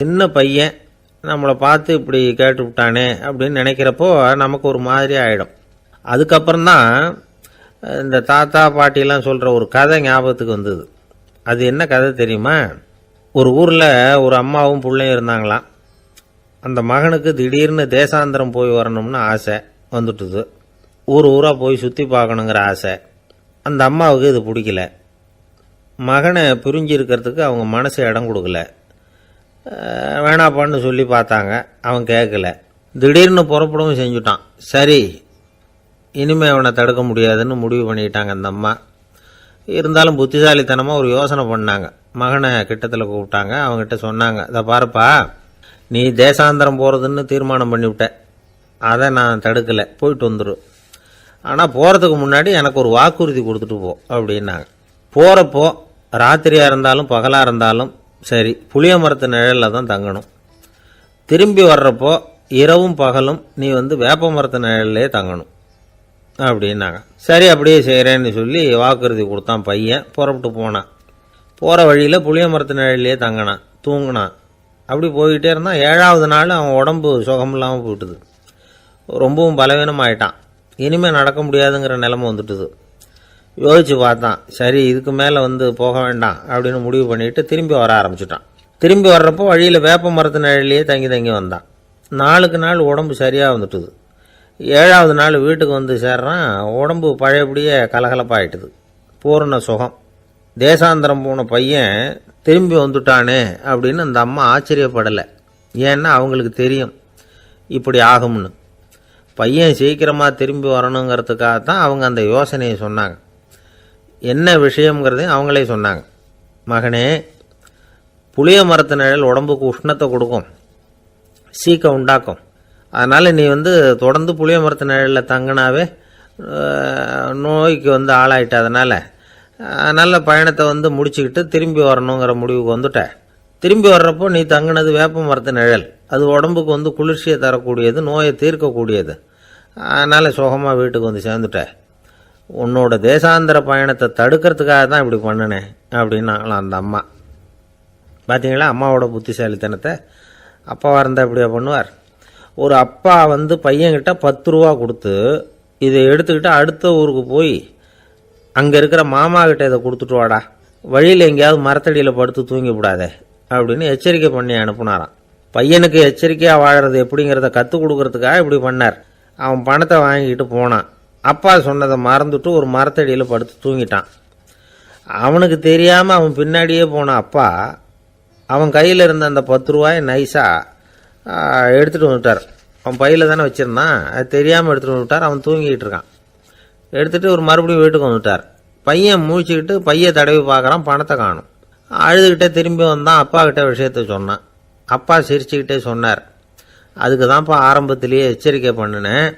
சின்ன பையன் நம்மளை பார்த்து இப்படி கேட்டு விட்டானே அப்படின்னு நினைக்கிறப்போ நமக்கு ஒரு மாதிரி ஆகிடும். அதுக்கப்புறம்தான் இந்த தாத்தா பாட்டிலாம் சொல்கிற ஒரு கதை ஞாபகத்துக்கு வந்தது. அது என்ன கதை தெரியுமா? ஒரு ஊரில் ஒரு அம்மாவும் பிள்ளையும் இருந்தாங்களாம். அந்த மகனுக்கு திடீர்னு தேசாந்திரம் போய் வரணும்னு ஆசை வந்துட்டுது. ஊராக போய் சுற்றி பார்க்கணுங்கிற ஆசை. அந்த அம்மாவுக்கு இது பிடிக்கல. மகனை பிரிஞ்சு இருக்கிறதுக்கு அவங்க மனசு இடம் கொடுக்கல. வேணாப்பான்னு சொல்லி பார்த்தாங்க, அவன் கேட்கல. திடீர்னு புறப்படவும் செஞ்சுட்டான். சரி, இனிமேல் அவனை தடுக்க முடியாதுன்னு முடிவு பண்ணிட்டாங்க அந்த அம்மா. இருந்தாலும் புத்திசாலித்தனமாக ஒரு யோசனை பண்ணாங்க. மகனை கிட்டத்தில் கூப்பிட்டாங்க. அவங்ககிட்ட சொன்னாங்க, இதை பாருப்பா, நீ தேசாந்திரம் போகிறதுன்னு தீர்மானம் பண்ணிவிட்ட, அதை நான் தடுக்கலை, போயிட்டு வந்துடும். ஆனால் போகிறதுக்கு முன்னாடி எனக்கு ஒரு வாக்குறுதி கொடுத்துட்டு போ அப்படின்னாங்க. போகிறப்போ ராத்திரியாக இருந்தாலும் பகலாக இருந்தாலும் சரி, புளிய மரத்து நிழலில் தான் தங்கணும். திரும்பி வர்றப்போ இரவும் பகலும் நீ வேப்ப மரத்து நிழல்லே தங்கணும் அப்படின்னாங்க. சரி, அப்படியே செய்கிறேன்னு சொல்லி வாக்குறுதி கொடுத்தான் பையன். புறப்பட்டு போனான். போகிற வழியில் புளிய மரத்து நிழல்லையே தங்கினான், தூங்கினான். அப்படி போய்கிட்டே இருந்தான். 7வது நாள் அவன் உடம்பு சுகமில்லாமல் போயிட்டுது. ரொம்பவும் பலவீனமாயிட்டான். இனிமேல் நடக்க முடியாதுங்கிற நிலைமை வந்துட்டுது. யோசிச்சு பார்த்தான். சரி, இதுக்கு மேலே போக வேண்டாம் அப்படின்னு முடிவு பண்ணிட்டு திரும்பி வர ஆரம்பிச்சுட்டான். திரும்பி வர்றப்போ வழியில் வேப்ப மரத்து நிழல்லையே தங்கி வந்தான். நாளுக்கு நாள் உடம்பு சரியாக வந்துட்டுது. 7வது நாள் வீட்டுக்கு சேர்றான். உடம்பு பழையபடியே கலகலப்பாயிட்டுது. பூரண சுகம். தேசாந்திரம் போன பையன் திரும்பி வந்துட்டானே அப்படின்னு அந்த அம்மா ஆச்சரியப்படலை. ஏன்னா அவங்களுக்கு தெரியும் இப்படி ஆகும்னு. பையன் சீக்கிரமாக திரும்பி வரணுங்கிறதுக்காகத்தான் அவங்க அந்த யோசனையை சொன்னாங்க. என்ன விஷயங்கிறதையும் அவங்களே சொன்னாங்க. மகனே, புளிய மரத்து நிழல் உடம்புக்கு உஷ்ணத்தை கொடுக்கும், சீக்கம் உண்டாக்கும். அதனால் நீ தொடர்ந்து புளிய மரத்து நிழலில் தங்கினாவே நோய்க்கு ஆளாயிட்ட. அதனால் நல்ல பயணத்தை முடிச்சுக்கிட்டு திரும்பி வரணுங்கிற முடிவுக்கு வந்துட்ட. திரும்பி வர்றப்போ நீ தங்கினது வேப்ப மரத்து நிழல். அது உடம்புக்கு குளிர்ச்சியை தரக்கூடியது, நோயை தீர்க்கக்கூடியது. அதனால் சுகமாக வீட்டுக்கு சேர்ந்துட்ட. உன்னோட தேசாந்திர பயணத்தை தடுக்கிறதுக்காக தான் இப்படி பண்ணினேன் அப்படின்னாங்களாம் அந்த அம்மா. பார்த்தீங்களா அம்மாவோட புத்திசாலித்தனத்தை? அப்பாவாக இருந்தால் இப்படியா பண்ணுவார்? ஒரு அப்பா பையன்கிட்ட 10 ரூபா கொடுத்து இதை எடுத்துக்கிட்டு அடுத்த ஊருக்கு போய் அங்கே இருக்கிற மாமா கிட்ட இதை கொடுத்துட்டு வாடா, வழியில் எங்கேயாவது மரத்தடியில் படுத்து தூங்கி விடாதே அப்படின்னு எச்சரிக்கை பண்ணி அனுப்புனாராம். பையனுக்கு எச்சரிக்கையாக வாழறது எப்படிங்கிறத கற்றுக் கொடுக்கறதுக்காக இப்படி பண்ணார். அவன் பணத்தை வாங்கிட்டு போனான். அப்பா சொன்னதை மறந்துட்டு ஒரு மரத்தடியில் படுத்து தூங்கிட்டான். அவனுக்கு தெரியாமல் அவன் பின்னாடியே போன அப்பா அவன் கையில் இருந்த அந்த 10 ரூபாயை நைஸாக எடுத்துகிட்டு வந்துட்டார். அவன் பையில் தானே வச்சுருந்தான், அது தெரியாமல் எடுத்துகிட்டு வந்துட்டார். அவன் தூங்கிட்டு இருக்கான். எடுத்துகிட்டு ஒரு மறுபடியும் வீட்டுக்கு வந்துட்டார். பையன் மூழ்கிக்கிட்டு பையை தடவி பார்க்குறான், பணத்தை காணும். அழுதுகிட்டே திரும்பி வந்தான். அப்பா கிட்ட விஷயத்த சொன்னான். அப்பா சிரிச்சுக்கிட்டே சொன்னார், அதுக்கு தான்ப்பா ஆரம்பத்திலேயே எச்சரிக்கை பண்ணினேன்,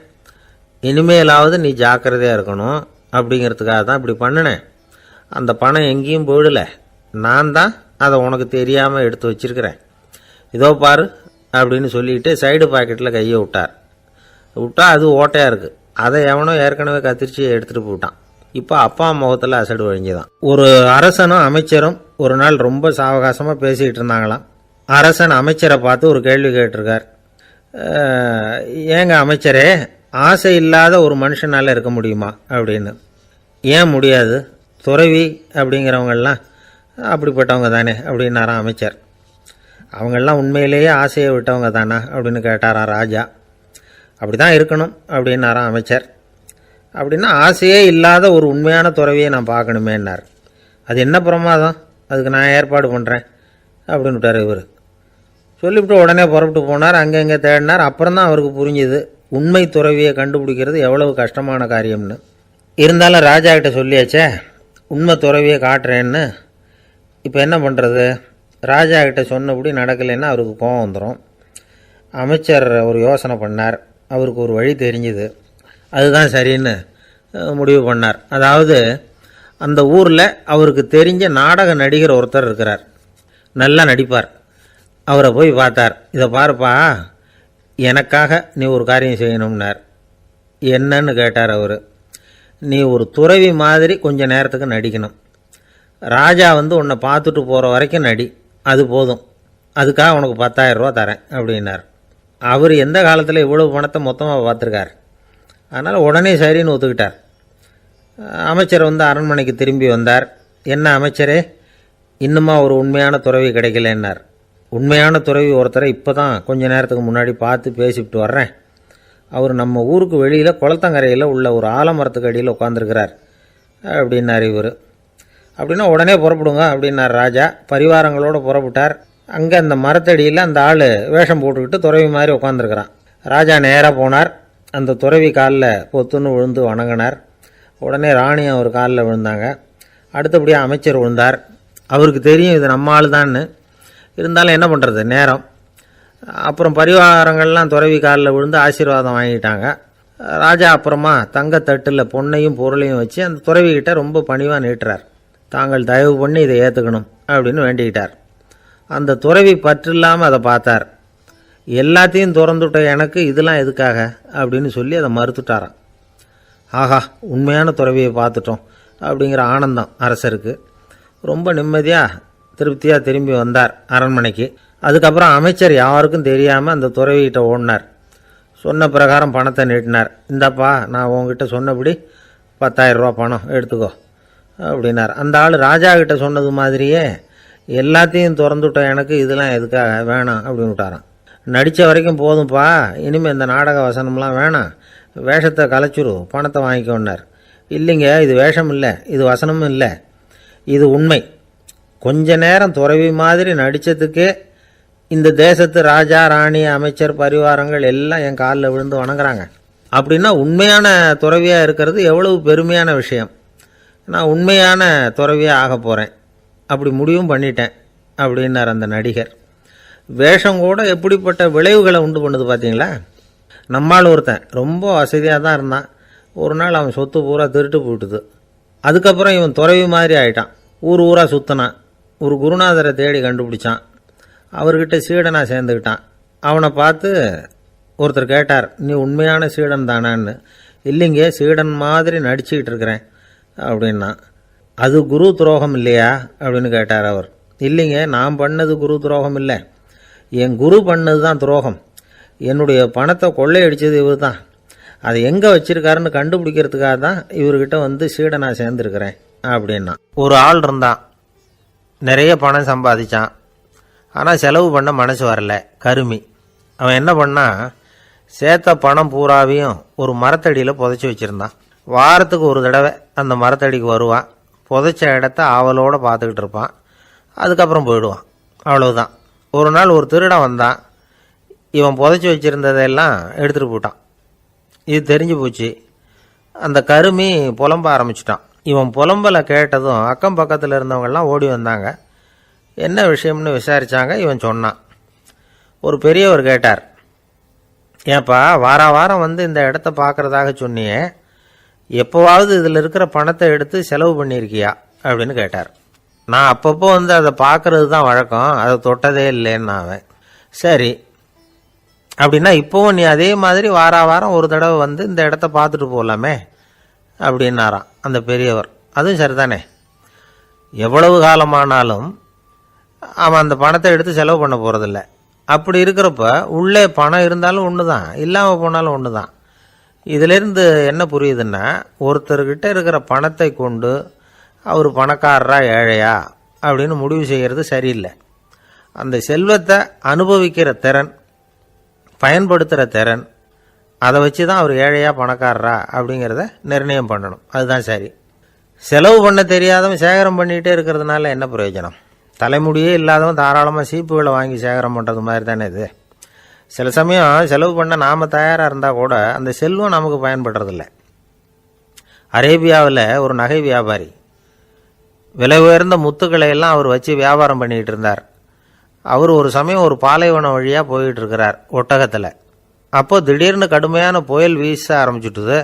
இனிமேலாவது நீ ஜாக்கிரதையாக இருக்கணும் அப்படிங்கிறதுக்காக தான் இப்படி பண்ணினேன். அந்த பணம் எங்கேயும் போயிடலை, நான் தான் அதை உனக்கு தெரியாமல் எடுத்து வச்சிருக்கிறேன். இதோ பாரு அப்படின்னு சொல்லிட்டு சைடு பாக்கெட்டில் கையை விட்டா அது ஓட்டையாக இருக்குது. அதை எவனோ ஏற்கனவே கத்திரிச்சு எடுத்துகிட்டு போட்டான். இப்போ அப்பா முகத்தில் அசடு வழிஞ்சுதான். ஒரு அரசனும் அமைச்சரும் ஒரு நாள் ரொம்ப சாவகாசமாக பேசிக்கிட்டு இருந்தாங்களாம். அரசன் அமைச்சரை பார்த்து ஒரு கேள்வி கேட்டிருக்கார். ஏங்க அமைச்சரே, ஆசை இல்லாத ஒரு மனுஷனால் இருக்க முடியுமா அப்படின்னு. ஏன் முடியாது, துறவி அப்படிங்கிறவங்கெல்லாம் அப்படிப்பட்டவங்க தானே அப்படின்னாராம் அமைச்சர். அவங்கெல்லாம் உண்மையிலேயே ஆசையை விட்டவங்க தானா அப்படின்னு கேட்டாராம் ராஜா. அப்படி தான் இருக்கணும் அப்படின்னாராம் அமைச்சர். அப்படின்னா ஆசையே இல்லாத ஒரு உண்மையான துறவியை நான் பார்க்கணுமேன்னார். அது என்ன பிரமாதம், அதுக்கு நான் ஏற்பாடு பண்ணுறேன் அப்படின்னு விட்டார் இவர். சொல்லிவிட்டு உடனே புறப்பட்டு போனார். அங்கங்கே தேடினார். அப்புறம் தான் அவருக்கு புரிஞ்சுது உண்மை துறவியை கண்டுபிடிக்கிறது எவ்வளவு கஷ்டமான காரியம்னு. இருந்தாலும் ராஜா கிட்ட சொல்லியாச்சே, உண்மை துறவியை காட்டுறேன்னு. இப்போ என்ன பண்ணுறது? ராஜா கிட்ட சொன்னபடி நடக்கலைன்னா அவருக்கு கோபம் வந்துடும். அமைச்சர் ஒரு யோசனை பண்ணார். அவருக்கு ஒரு வழி தெரிஞ்சுது. அதுதான் சரின்னு முடிவு பண்ணார். அதாவது அந்த ஊரில் அவருக்கு தெரிஞ்ச நாடக நடிகர் ஒருத்தர் இருக்கிறார், நல்லா நடிப்பார். அவரை போய் பார்த்தார். இதை பாருப்பா, எனக்காக நீ ஒரு காரியம் செய்யணும்னார். என்னன்னு கேட்டார் அவர். நீ ஒரு துறவி மாதிரி கொஞ்ச நேரத்துக்கு நடிக்கணும். ராஜா உன்னை பார்த்துட்டு போகிற வரைக்கும் நடி, அது போதும். அதுக்காக உனக்கு 10,000 ரூபா தரேன் அப்படின்னார். அவர் எந்த காலத்தில் இவ்வளவு பணத்தை மொத்தமாக பார்த்துருக்கார். அதனால் உடனே சரின்னு ஒத்துக்கிட்டார். அமைச்சர் வந்து அரண்மனைக்கு திரும்பி வந்தார். என்ன அமைச்சரே, இன்னுமா ஒரு உண்மையான துறவி கிடைக்கலன்னார். உண்மையான துறவி ஒருத்தரை இப்போ தான் கொஞ்ச நேரத்துக்கு முன்னாடி பார்த்து பேசிவிட்டு வர்றேன். அவர் நம்ம ஊருக்கு வெளியில் குளத்தங்கரையில் உள்ள ஒரு ஆலமரத்துக்கு அடியில் உட்காந்துருக்கிறார் அப்படின்னார் இவர். அப்படின்னா உடனே புறப்படுங்க அப்படின்னார் ராஜா. பரிவாரங்களோடு புறப்பட்டார். அங்கே அந்த மரத்தடியில் அந்த ஆள் வேஷம் போட்டுக்கிட்டு துறவி மாதிரி உட்காந்துருக்கிறான். ராஜா நேராக போனார். அந்த துறவி காலில் பொத்துன்னு விழுந்து வணங்கினார். உடனே ராணி அவர் காலில் விழுந்தாங்க. அடுத்தபடியாக அமைச்சர் விழுந்தார். அவருக்கு தெரியும் இது நம்ம ஆள் தான்னு. இருந்தாலும் என்ன பண்ணுறது, நேரம். அப்புறம் பரிவாரங்கள்லாம் துறவி காலில் விழுந்து ஆசீர்வாதம் வாங்கிட்டாங்க. ராஜா அப்புறமா தங்கத்தட்டில் பொன்னையும் பொருளையும் வச்சு அந்த துறவிக்கிட்ட ரொம்ப பணிவாக நீட்டுறார். தாங்கள் தயவு பண்ணி இதை ஏற்றுக்கணும் அப்படின்னு வேண்டிக்கிட்டார். அந்த துறவி பற்றில்லாமல் அதை பார்த்தார். எல்லாத்தையும் திறந்துவிட்ட எனக்கு இதெல்லாம் எதுக்காக அப்படின்னு சொல்லி அதை மறுத்துட்டாராம். ஆஹா, உண்மையான துறவியை பார்த்துட்டோம் அப்படிங்கிற ஆனந்தம் அரசருக்கு. ரொம்ப நிம்மதியாக திருப்தியாக திரும்பி வந்தார் அரண்மனைக்கு. அதுக்கப்புறம் அமைச்சர் யாருக்கும் தெரியாமல் அந்த துறவிகிட்ட ஓடினார். சொன்ன பிரகாரம் பணத்தை நீட்டினார். இந்தாப்பா, நான் உங்ககிட்ட சொன்னபடி 10,000 ரூபா பணம் எடுத்துக்கோ அப்படின்னார். அந்த ஆள் ராஜா கிட்ட சொன்னது மாதிரியே எல்லாத்தையும் திறந்துவிட்ட எனக்கு இதெல்லாம் எதுக்காக வேணாம் அப்படின்னு விட்டாரான். நடித்த வரைக்கும் போதும்ப்பா, இனிமேல் இந்த நாடக வசனம்லாம் வேணாம், வேஷத்தை கலைச்சுரு, பணத்தை வாங்கிக்கோன்னார். இல்லைங்க, இது வேஷம் இல்லை, இது வசனமும் இல்லை, இது உண்மை. கொஞ்ச நேரம் துறவி மாதிரி நடித்ததுக்கே இந்த தேசத்து ராஜா, ராணி, அமைச்சர், பரிவாரங்கள் எல்லாம் என் காலில் விழுந்து வணங்குறாங்க. அப்படின்னா உண்மையான துறவியாக இருக்கிறது எவ்வளவு பெருமையான விஷயம். நான் உண்மையான துறவியாக ஆக போகிறேன், அப்படி முடிவும் பண்ணிட்டேன் அப்படின்னார் அந்த நடிகர். வேஷம் கூட எப்படிப்பட்ட விளைவுகளை உண்டு பண்ணுது பார்த்தீங்களா. நம்மால் ஒருத்தன் ரொம்ப வசதியாக தான் இருந்தான். ஒரு நாள் அவன் சொத்து பூரா திருட்டு போட்டுது. அதுக்கப்புறம் இவன் துறவி மாதிரி ஆயிட்டான். ஊர் ஊராக சுற்றினான். ஒரு குருநாதரை தேடி கண்டுபிடிச்சான். அவர்கிட்ட சீடனாக சேர்ந்துக்கிட்டான். அவனை பார்த்து ஒருத்தர் கேட்டார், நீ உண்மையான சீடன் தானான்னு. இல்லைங்க, சீடன் மாதிரி நடிச்சுக்கிட்டு இருக்கிறேன் அப்படின்னா. அது குரு துரோகம் இல்லையா அப்படின்னு கேட்டார் அவர். இல்லைங்க, நான் பண்ணது குரு துரோகம் இல்லை, என் குரு பண்ணது தான் துரோகம். என்னுடைய பணத்தை கொள்ளையடித்தது இவர் தான். அதை எங்கே வச்சிருக்காருன்னு கண்டுபிடிக்கிறதுக்காக தான் இவர்கிட்ட வந்து சீடனாக சேர்ந்துருக்கிறேன் அப்படின்னா. ஒரு ஆள் இருந்தான், நிறைய பணம் சம்பாதிச்சான். ஆனால் செலவு பண்ண மனசு வரல, கருமி. அவன் என்ன பண்ணான், சேர்த்த பணம் பூராவையும் ஒரு மரத்தடியில் புதைச்சி வச்சுருந்தான். வாரத்துக்கு ஒரு தடவை அந்த மரத்தடிக்கு வருவான். புதைச்ச இடத்த ஆவலோடு பார்த்துக்கிட்டு இருப்பான். அதுக்கப்புறம் போயிடுவான். அவ்வளவுதான். ஒரு நாள் ஒரு திருடன் வந்தான். இவன் புதைச்சி வச்சுருந்ததெல்லாம் எடுத்துகிட்டு போட்டான். இது தெரிஞ்சு போச்சு. அந்த கருமி புலம்ப ஆரம்பிச்சிட்டான். இவன் புலம்பலை கேட்டதும் அக்கம் பக்கத்தில் இருந்தவங்கெல்லாம் ஓடி வந்தாங்க. என்ன விஷயம்னு விசாரித்தாங்க. இவன் சொன்னான். ஒரு பெரியவர் கேட்டார், ஏப்பா, வாரம் வந்து இந்த இடத்த பார்க்குறதாக சொன்னியே, எப்போவாவது இதில் இருக்கிற பணத்தை எடுத்து செலவு பண்ணியிருக்கியா அப்படின்னு கேட்டார். நான் அப்பப்போ வந்து அதை பார்க்கறது தான் வழக்கம், அதை தொட்டதே இல்லைன்னு அவன். சரி, அப்படின்னா இப்போவும் நீ அதே மாதிரி வாரம் ஒரு தடவை வந்து இந்த இடத்த பார்த்துட்டு போகலாமே அப்படின்னாராம் அந்த பெரியவர். அதுவும் சரிதானே, எவ்வளவு காலமானாலும் அவன் அந்த பணத்தை எடுத்து செலவு பண்ண போகிறதில்ல. அப்படி இருக்கிறப்ப உள்ளே பணம் இருந்தாலும் ஒன்று தான், இல்லாமல் போனாலும் ஒன்று தான். இதிலேருந்து என்ன புரியுதுன்னா, ஒருத்தர்கிட்ட இருக்கிற பணத்தை கொண்டு அவர் பணக்காரரா ஏழையா அப்படின்னு முடிவு செய்கிறது சரியில்லை. அந்த செல்வத்தை அனுபவிக்கிற திறன், பயன்படுத்துகிற திறன், அதை வச்சு தான் அவர் ஏழையா பணக்காரரா அப்படிங்கிறத நிர்ணயம் பண்ணணும். அதுதான் சரி. செலவு பண்ண தெரியாதவன் சேகரம் பண்ணிகிட்டே இருக்கிறதுனால என்ன பிரயோஜனம்? தலைமுடியே இல்லாதவன் தாராளமாக சீப்புகளை வாங்கி சேகரம் பண்ணுறது மாதிரி தானே இது. சில சமயம் செலவு பண்ண நாம் தயாராக இருந்தால் கூட அந்த செல்வம் நமக்கு பயன்படுறதில்ல. அரேபியாவில் ஒரு நகை வியாபாரி விலை உயர்ந்த முத்துக்களை எல்லாம் அவர் வச்சு வியாபாரம் பண்ணிக்கிட்டு இருந்தார். அவர் ஒரு சமயம் ஒரு பாலைவனம் வழியாக போயிட்டு இருக்கிறார் ஒட்டகத்தில். அப்போ திடீர்னு கடுமையான புயல் வீச ஆரம்பிச்சுட்டுது.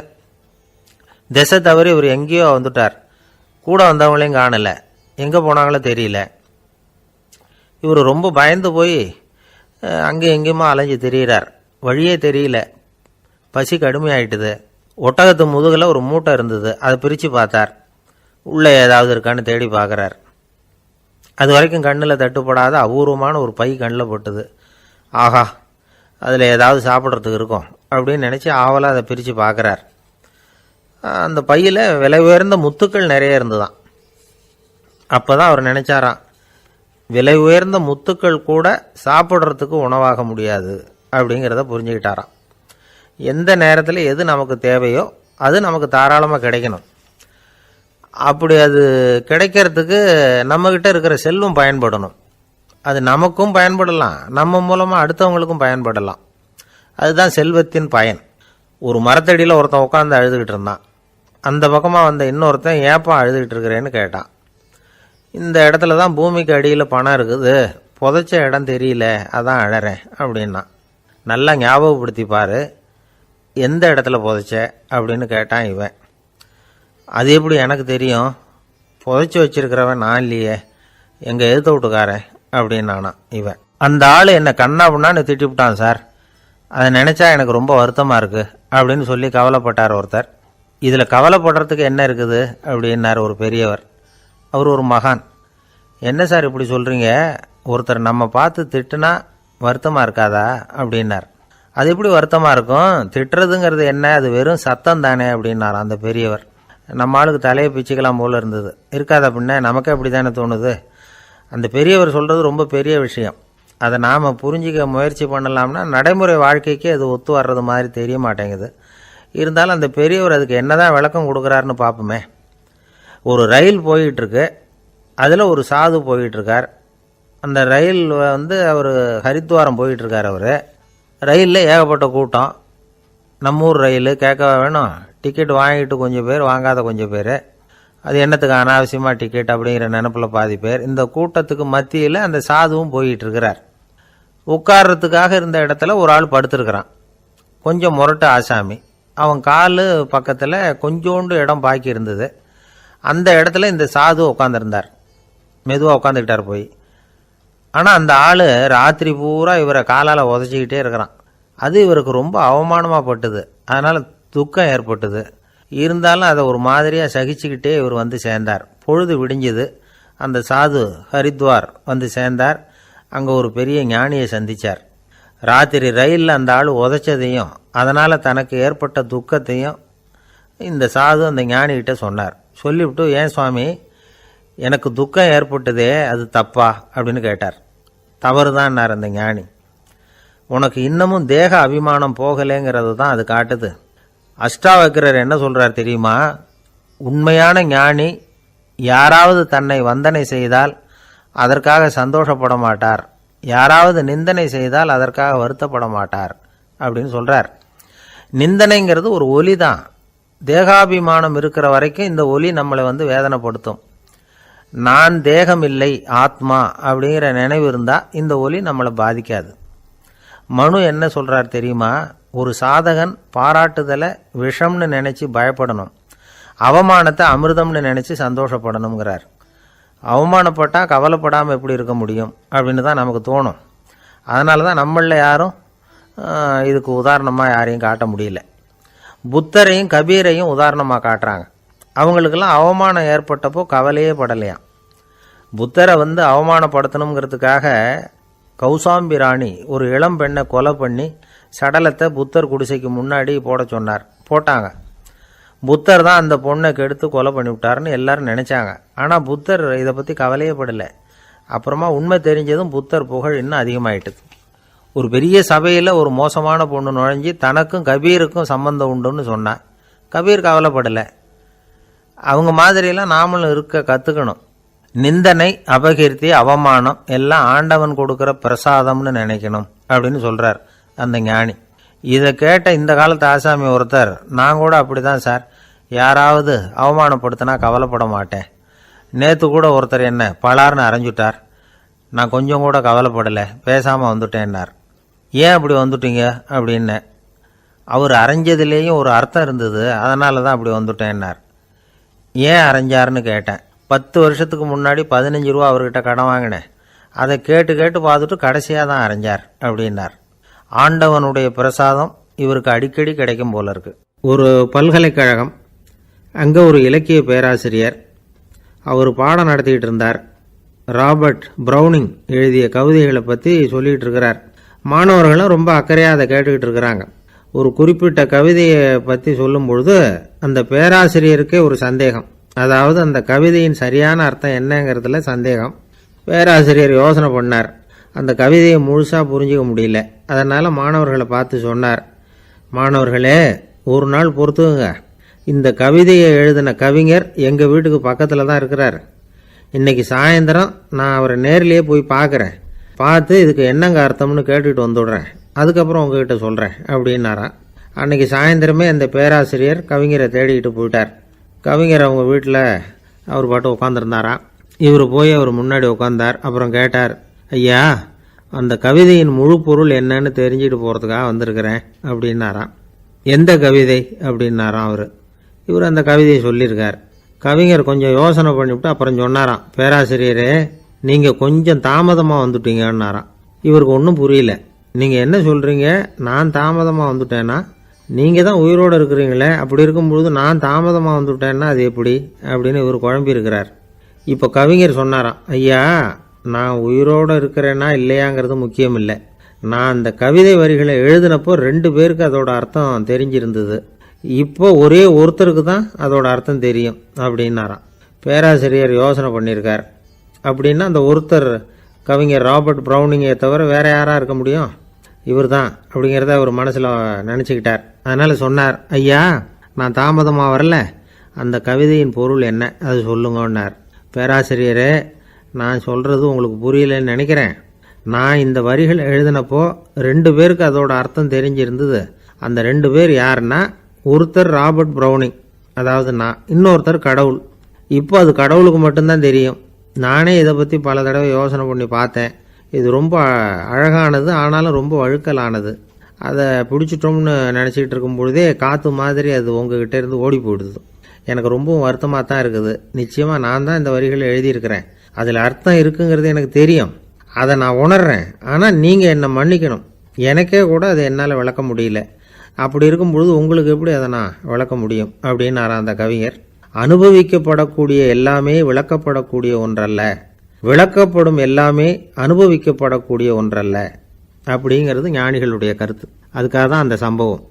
திசை தவறி இவர் எங்கேயோ வந்துட்டார். கூட வந்தவங்களையும் காணலை, எங்கே போனாங்களோ தெரியல. இவர் ரொம்ப பயந்து போய் அங்கே எங்கேயுமா அலைஞ்சு திரியிறார். வழியே தெரியல, பசி கடுமையாயிட்டுது. ஒட்டகத்து முதுகில் ஒரு மூட்டை இருந்தது, அதை பிரித்து பார்த்தார். உள்ளே ஏதாவது இருக்கான்னு தேடி பார்க்குறார். அது வரைக்கும் கண்ணில் தட்டுப்படாத அபூர்வமான ஒரு பை கண்ணில் பட்டுது. ஆஹா, அதில் ஏதாவது சாப்பிட்றதுக்கு இருக்கும் அப்படின்னு நினச்சி ஆவலாக அதை பிரித்து பார்க்குறார். அந்த பையில் விலை உயர்ந்த முத்துக்கள் நிறைய இருந்துதான். அப்போ தான் அவர் நினச்சாராம், விலை உயர்ந்த முத்துக்கள் கூட சாப்பிட்றதுக்கு உணவாக முடியாது அப்படிங்கிறத புரிஞ்சுக்கிட்டாராம். எந்த நேரத்தில் எது நமக்கு தேவையோ அது நமக்கு தாராளமாக கிடைக்கணும். அப்படி அது கிடைக்கிறதுக்கு நம்மக்கிட்ட இருக்கிற செல்வம் பயன்படணும். அது நமக்கும் பயன்படலாம், நம்ம மூலமாக அடுத்தவங்களுக்கும் பயன்படலாம். அதுதான் செல்வத்தின் பயன். ஒரு மரத்தடியில் ஒருத்தன் உட்காந்து அழுதுகிட்டு இருந்தான். அந்த பக்கமாக வந்த இன்னொருத்தன் ஏப்பா அழுதுகிட்டு இருக்கிறேன்னு கேட்டான். இந்த இடத்துல தான் பூமிக்கு அடியில் பணம் இருக்குது, புதைச்ச இடம் தெரியல, அதான் அழறேன் அப்படின்னா. நல்லா ஞாபகப்படுத்தி பாரு, எந்த இடத்துல புதைச்ச அப்படின்னு கேட்டான் இவன். அது எப்படி எனக்கு தெரியும், புதைச்சி வச்சிருக்கிறவன் நான் இல்லையே, எங்கள் எதிர்த்த வீட்டுக்காரன் அப்படின்னானா இவன். அந்த ஆள் என்னை கண்ணா பண்ணான்னு திட்டிவிட்டான் சார், அதை நினச்சா எனக்கு ரொம்ப வருத்தமாக இருக்குது அப்படின்னு சொல்லி கவலைப்பட்டார் ஒருத்தர். இதில் கவலைப்படுறதுக்கு என்ன இருக்குது அப்படின்னார் ஒரு பெரியவர். அவர் ஒரு மகான். என்ன சார் இப்படி சொல்கிறீங்க, ஒருத்தர் நம்ம பார்த்து திட்டுனா வருத்தமாக இருக்காதா அப்படின்னார். அது எப்படி வருத்தமாக இருக்கும், திட்டுறதுங்கிறது என்ன, அது வெறும் சத்தம் தானே அப்படின்னார் அந்த பெரியவர். நம்ம ஆளுக்கு தலையை பிச்சுக்கலாம் போல இருந்தது. இருக்காத அப்படின்னா நமக்கே அப்படி தானே தோணுது. அந்த பெரியவர் சொல்கிறது ரொம்ப பெரிய விஷயம். அதை நாம் புரிஞ்சிக்க முயற்சி பண்ணலாம்னா நடைமுறை வாழ்க்கைக்கு அது ஒத்து வர்றது மாதிரி தெரிய மாட்டேங்குது. இருந்தாலும் அந்த பெரியவர் அதுக்கு என்னதான் விளக்கம் கொடுக்குறாருன்னு பார்ப்போமே. ஒரு ரயில் போயிட்டுருக்கு, அதில் ஒரு சாது போயிட்டுருக்கார். அந்த ரயில் அவர் ஹரித்வாரம் போயிட்டுருக்கார். அவர் ரயிலில் ஏகப்பட்ட கூட்டம். நம்ம ஊர் ரயில் கேட்க வேணும், டிக்கெட் வாங்கிட்டு கொஞ்சம் பேர், வாங்காத கொஞ்சம் பேர். அது என்னத்துக்கு அனாவசியமாக டிக்கெட் அப்படிங்கிற நினப்பில் பாதி பேர். இந்த கூட்டத்துக்கு மத்தியில் அந்த சாதுவும் போயிட்டுருக்கிறார். உட்கார்றதுக்காக இருந்த இடத்துல ஒரு ஆள் படுத்துருக்கிறான், கொஞ்சம் முரட்டு ஆசாமி. அவன் கால் பக்கத்தில் கொஞ்சோண்டு இடம் பாக்கி இருந்தது. அந்த இடத்துல இந்த சாது உட்காந்துருந்தார். மெதுவாக உட்காந்துக்கிட்டார் போய். ஆனால் அந்த ஆள் ராத்திரி பூரா இவரை காலால் உதச்சிக்கிட்டே இருக்கிறான். அது இவருக்கு ரொம்ப அவமானமாக பட்டுது. அதனால் துக்கம் ஏற்பட்டுது. இருந்தாலும் அதை ஒரு மாதிரியாக சகிச்சுக்கிட்டே இவர் வந்து சேர்ந்தார். பொழுது விடிஞ்சுது. அந்த சாது ஹரித்வார் வந்து சேர்ந்தார். அங்கே ஒரு பெரிய ஞானியை சந்தித்தார். ராத்திரி ரயிலில் அந்த ஆள் உதைச்சதையும் அதனால் தனக்கு ஏற்பட்ட துக்கத்தையும் இந்த சாது அந்த ஞானிகிட்ட சொன்னார். சொல்லிவிட்டு, ஏன் சுவாமி, எனக்கு துக்கம் ஏற்பட்டதே அது தப்பா அப்படின்னு கேட்டார். தவறு தான்னார் அந்த ஞானி. உனக்கு இன்னமும் தேக அபிமானம் போகலைங்கிறது தான் அது காட்டுது. அஷ்டாவக்கிரர் என்ன சொல்கிறார் தெரியுமா, உண்மையான ஞானி யாராவது தன்னை வந்தனை செய்தால் அதற்காக சந்தோஷப்பட மாட்டார், யாராவது நிந்தனை செய்தால் அதற்காக வருத்தப்பட மாட்டார் அப்படின்னு சொல்கிறார். நிந்தனைங்கிறது ஒரு ஒலி தான். தேகாபிமானம் இருக்கிற வரைக்கும் இந்த ஒலி நம்மளை வேதனைப்படுத்தும். நான் தேகம் இல்லை, ஆத்மா அப்படிங்கிற நினைவு இருந்தால் இந்த ஒலி நம்மளை பாதிக்காது. மனு என்ன சொல்கிறார் தெரியுமா, ஒரு சாதகன் பாராட்டுதலை விஷம்னு நினச்சி பயப்படணும், அவமானத்தை அமிர்தம்னு நினச்சி சந்தோஷப்படணுங்கிறார். அவமானப்பட்டால் கவலைப்படாமல் எப்படி இருக்க முடியும் அப்படின்னு தான் நமக்கு தோணும். அதனால தான் நம்மளில் யாரும் இதுக்கு உதாரணமாக யாரையும் காட்ட முடியல. புத்தரையும் கபீரையும் உதாரணமாக காட்டுறாங்க. அவங்களுக்கெல்லாம் அவமானம் ஏற்பட்டப்போ கவலையே படலையாம். புத்தரை அவமானப்படுத்தணுங்கிறதுக்காக கௌசாம்பி ராணி ஒரு இளம் பெண்ணை கொலை பண்ணி சடலத்தை புத்தர் குடிசைக்கு முன்னாடி போட சொன்னார். போட்டாங்க. புத்தர் தான் அந்த பொண்ணை கெடுத்து கொலை பண்ணிவிட்டாருன்னு எல்லாரும் நினச்சாங்க. ஆனால் புத்தர் இதை பற்றி கவலையே படலை. அப்புறமா உண்மை தெரிஞ்சதும் புத்தர் புகழ் இன்னும் அதிகமாயிட்டுது. ஒரு பெரிய சபையில் ஒரு மோசமான பொண்ணு நுழைஞ்சி தனக்கும் கபீருக்கும் சம்பந்தம் உண்டுன்னு சொன்னான். கபீர் கவலைப்படலை. அவங்க மாதிரியெல்லாம் நாமளும் இருக்க கற்றுக்கணும். நிந்தனை, அபகீர்த்தி, அவமானம் எல்லாம் ஆண்டவன் கொடுக்குற பிரசாதம்னு நினைக்கணும் அப்படின்னு சொல்கிறார் அந்த ஞானி. இதை கேட்ட இந்த காலத்து ஆசாமி ஒருத்தர், நான் கூட அப்படி தான் சார், யாராவது அவமானப்படுத்தினா கவலைப்பட மாட்டேன். நேற்று கூட ஒருத்தர் என்ன பலார்னு அரைஞ்சுட்டார், நான் கொஞ்சம் கூட கவலைப்படலை, பேசாமல் வந்துட்டேன்னார். ஏன் அப்படி வந்துட்டீங்க அப்படின்னு. அவர் அரைஞ்சதுலேயும் ஒரு அர்த்தம் இருந்தது, அதனால தான் அப்படி வந்துட்டேன்னார். ஏன் அரைஞ்சாருன்னு கேட்டேன். 10 வருஷத்துக்கு முன்னாடி 15 ரூபா அவர்கிட்ட கடன் வாங்கினேன், அதை கேட்டு கேட்டு பார்த்துட்டு கடைசியாக தான் அரைஞ்சார் அப்படின்னார். ஆண்டவனுடைய பிரசாதம் இவருக்கு அடிக்கடி கிடைக்கும் போல இருக்கு. ஒரு பல்கலைக்கழகம், அங்கே ஒரு இலக்கிய பேராசிரியர், அவர் பாடம் நடத்திக்கிட்டு இருந்தார். ராபர்ட் பிரவுனிங் எழுதிய கவிதைகளை பற்றி சொல்லிகிட்டு இருக்கிறார். மாணவர்களும் ரொம்ப அக்கறையாக அதை கேட்டுக்கிட்டு இருக்கிறாங்க. ஒரு குறிப்பிட்ட கவிதையை பற்றி சொல்லும் பொழுது அந்த பேராசிரியருக்கே ஒரு சந்தேகம். அதாவது அந்த கவிதையின் சரியான அர்த்தம் என்னங்கிறதுல சந்தேகம். பேராசிரியர் யோசனை பண்ணார். அந்த கவிதையை முழுசாக புரிஞ்சிக்க முடியல. அதனால் மாணவர்களை பார்த்து சொன்னார், மாணவர்களே, ஒரு நாள் பொறுத்துங்க. இந்த கவிதையை எழுதின கவிஞர் எங்கள் வீட்டுக்கு பக்கத்தில் தான் இருக்கிறார். இன்னைக்கு சாயந்தரம் நான் அவரை நேரிலேயே போய் பார்க்குறேன். பார்த்து இதுக்கு என்னங்க அர்த்தம்னு கேட்டுட்டு வந்துடுறேன். அதுக்கப்புறம் உங்ககிட்ட சொல்கிறேன் அப்படின்னாராம். அன்னைக்கு சாயந்தரமே அந்த பேராசிரியர் கவிஞரை தேடிக்கிட்டு போயிட்டார். கவிஞர் அவங்க வீட்டில் அவர் பாட்டு உட்காந்துருந்தாராம். இவர் போய் அவர் முன்னாடி உட்காந்தார். அப்புறம் கேட்டார், ஐயா, அந்த கவிதையின் முழு பொருள் என்னன்னு தெரிஞ்சுட்டு போகிறதுக்காக வந்திருக்கிறேன் அப்படின்னாராம். எந்த கவிதை அப்படின்னாராம் அவர். இவர் அந்த கவிதையை சொல்லியிருக்கார். கவிஞர் கொஞ்சம் யோசனை பண்ணிவிட்டு அப்புறம் சொன்னாராம், பேராசிரியரே, நீங்கள் கொஞ்சம் தாமதமாக வந்துட்டீங்கன்னாராம். இவருக்கு ஒன்றும் புரியல. நீங்கள் என்ன சொல்கிறீங்க? நான் தாமதமாக வந்துட்டேன்னா? நீங்கள் தான் உயிரோடு இருக்கிறீங்களே, அப்படி இருக்கும்பொழுது நான் தாமதமாக வந்துட்டேன்னா அது எப்படி அப்படின்னு இவர் குழம்பி இருக்கிறார். இப்போ கவிஞர் சொன்னாராம், ஐயா, நான் உயிரோடு இருக்கிறேன்னா இல்லையாங்கிறது முக்கியம் இல்லை. நான் அந்த கவிதை வரிகளை எழுதினப்போ 2 பேருக்கு அதோட அர்த்தம் தெரிஞ்சிருந்தது. இப்போ ஒரே ஒருத்தருக்கு தான் அதோட அர்த்தம் தெரியும் அப்படின்னாராம். பேராசிரியர் யோசனை பண்ணியிருக்கார். அப்படின்னா அந்த ஒருத்தர் கவிஞர் ராபர்ட் பிரவுனிங்கை தவிர வேற யாராக இருக்க முடியும்? இவர் தான் அப்படிங்கிறத அவர் மனசில் நினச்சிக்கிட்டார். அதனால் சொன்னார், ஐயா, நான் தாமதமாக வரல, அந்த கவிதையின் பொருள் என்ன அது சொல்லுங்கன்னார். பேராசிரியரே, நான் சொல்கிறது உங்களுக்கு புரியலன்னு நினைக்கிறேன். நான் இந்த வரிகள் எழுதினப்போ 2 பேருக்கு அதோட அர்த்தம் தெரிஞ்சிருந்தது. அந்த 2 பேர் யாருன்னா, ஒருத்தர் ராபர்ட் பிரவுனிங், அதாவது நான், இன்னொருத்தர் கடவுள். இப்போ அது கடவுளுக்கு மட்டும்தான் தெரியும். நானே இதை பற்றி பல தடவை யோசனை பண்ணி பார்த்தேன். இது ரொம்ப அழகானது, ஆனாலும் ரொம்ப வழுக்கலானது. அதை பிடிச்சிட்டோம்னு நினச்சிக்கிட்டு இருக்கும் பொழுதே காற்று மாதிரி அது உங்ககிட்ட இருந்து ஓடி போயிடுது. எனக்கு ரொம்பவும் வருத்தமாக தான் இருக்குது. நிச்சயமாக நான் தான் இந்த வரிகளை எழுதியிருக்கிறேன். அதில் அர்த்தம் இருக்குங்கிறது எனக்கு தெரியும். அதை நான் உணர்றேன். ஆனால் நீங்கள் என்னை மன்னிக்கணும். எனக்கே கூட அதை என்னால் விளக்க முடியல. அப்படி இருக்கும் பொழுது உங்களுக்கு எப்படி அதை நான் விளக்க முடியும் அப்படின்னாரா அந்த கவிஞர். அனுபவிக்கப்படக்கூடிய எல்லாமே விளக்கப்படக்கூடிய ஒன்றல்ல, விளக்கப்படும் எல்லாமே அனுபவிக்கப்படக்கூடிய ஒன்றல்ல அப்படிங்கிறது ஞானிகளுடைய கருத்து. அதுக்காக தான் அந்த சம்பவம்.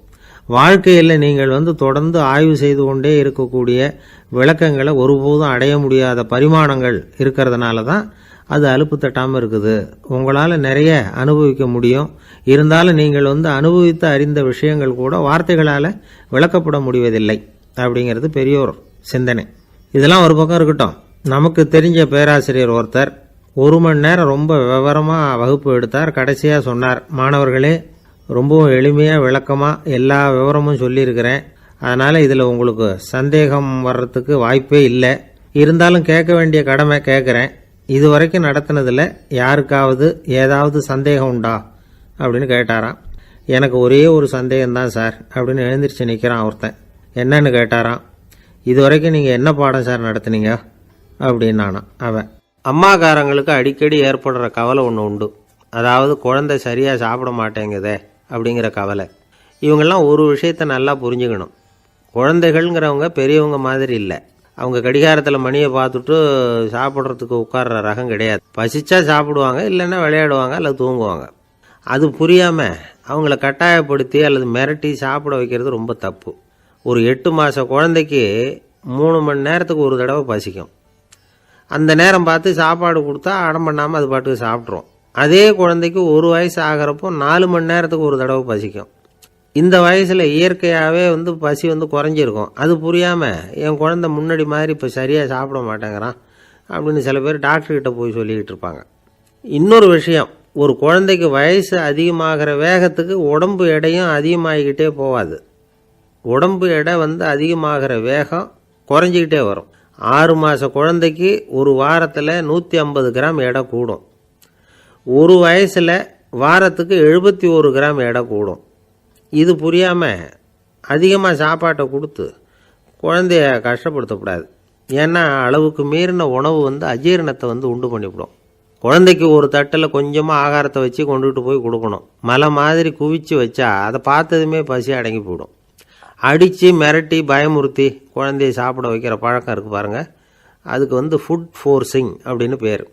வாழ்க்கையில் நீங்கள் தொடர்ந்து ஆய்வு செய்து கொண்டே இருக்கக்கூடிய விளக்கங்களை ஒருபோதும் அடைய முடியாத பரிமாணங்கள் இருக்கிறதுனால தான் அது அலுப்பு தட்டாமல் இருக்குது. உங்களால் நிறைய அனுபவிக்க முடியும். இருந்தாலும் நீங்கள் அனுபவித்து அறிந்த விஷயங்கள் கூட வார்த்தைகளால் விளக்கப்பட முடிவதில்லை அப்படிங்கிறது பெரியோர் சிந்தனை. இதெல்லாம் ஒரு பக்கம் இருக்கட்டும். நமக்கு தெரிஞ்ச பேராசிரியர் ஒருத்தர் 1 மணி நேரம் ரொம்ப விவரமாக வகுப்பு எடுத்தார். கடைசியாக சொன்னார், மாணவர்களே, ரொம்பவும் எளிமையாக விளக்கமாக எல்லா விவரமும் சொல்லியிருக்கிறேன். அதனால் இதில் உங்களுக்கு சந்தேகம் வர்றதுக்கு வாய்ப்பே இல்லை. இருந்தாலும் கேட்க வேண்டிய கடமை கேட்குறேன். இது வரைக்கும் நடத்தினதில் யாருக்காவது ஏதாவது சந்தேகம் உண்டா அப்படின்னு கேட்டாராம். எனக்கு ஒரே ஒரு சந்தேகம்தான் சார் அப்படின்னு எழுந்திரிச்சு நிற்கிறான் ஒருத்தன். என்னன்னு கேட்டாராம். இது வரைக்கும் நீங்கள் என்ன பாடம் சார் நடத்துனீங்க அப்படின்னானா அவன். அம்மாக்காரங்களுக்கு அடிக்கடி ஏற்படுற கவலை ஒன்று உண்டு. அதாவது குழந்தை சரியாக சாப்பிட மாட்டேங்குதே அப்படிங்கிற கவலை. இவங்கெல்லாம் ஒரு விஷயத்தை நல்லா புரிஞ்சுக்கணும். குழந்தைகள்ங்கிறவங்க பெரியவங்க மாதிரி இல்லை. அவங்க கடிகாரத்தில் மணியை பார்த்துட்டு சாப்பிட்றதுக்கு உட்கார்ற ரகம் கிடையாது. பசிச்சா சாப்பிடுவாங்க, இல்லைன்னா விளையாடுவாங்க அல்லது தூங்குவாங்க. அது புரியாமல் அவங்கள கட்டாயப்படுத்தி அல்லது மிரட்டி சாப்பிட வைக்கிறது ரொம்ப தப்பு. ஒரு 8 மாத குழந்தைக்கு 3 மணி நேரத்துக்கு ஒரு தடவை பசிக்கும். அந்த நேரம் பார்த்து சாப்பாடு கொடுத்தா அடம் பண்ணாமல் அது பாட்டுக்கு சாப்பிட்றோம். அதே குழந்தைக்கு 1 வயசு ஆகிறப்போ 4 மணி நேரத்துக்கு ஒரு தடவை பசிக்கும். இந்த வயசில் இயற்கையாகவே பசி குறைஞ்சிருக்கும். அது புரியாமல் என் குழந்தை முன்னாடி மாதிரி இப்போ சரியாக சாப்பிட மாட்டேங்கிறான் அப்படின்னு சில பேர் டாக்டர்கிட்ட போய் சொல்லிக்கிட்டு இருப்பாங்க. இன்னொரு விஷயம், ஒரு குழந்தைக்கு வயசு அதிகமாகிற வேகத்துக்கு உடம்பு எடையும் அதிகமாகிக்கிட்டே போகாது. உடம்பு எடை அதிகமாகிற வேகம் குறைஞ்சிக்கிட்டே வரும். 6 மாத குழந்தைக்கு ஒரு வாரத்தில் 150 கிராம் எடை கூடும். ஒரு வயசில் வாரத்துக்கு 71 கிராம் எடை கூடும். இது புரியாமல் அதிகமாக சாப்பாட்டை கொடுத்து குழந்தைய கஷ்டப்படுத்தக்கூடாது. ஏன்னா அளவுக்கு மீறின உணவு அஜீரணத்தை உண்டு பண்ணிவிடும். குழந்தைக்கு ஒரு தட்டில் கொஞ்சமாக ஆகாரத்தை வச்சு கொண்டுகிட்டு போய் கொடுக்கணும். மலை மாதிரி குவிச்சு வச்சா அதை பார்த்ததுமே பசி அடங்கி போயிடும். அடித்து மிரட்டி பயமுறுத்தி குழந்தைய சாப்பிட வைக்கிற பழக்கம் இருக்குது பாருங்கள். அதுக்கு ஃபுட் ஃபோர்ஸிங் அப்படின்னு பேர்.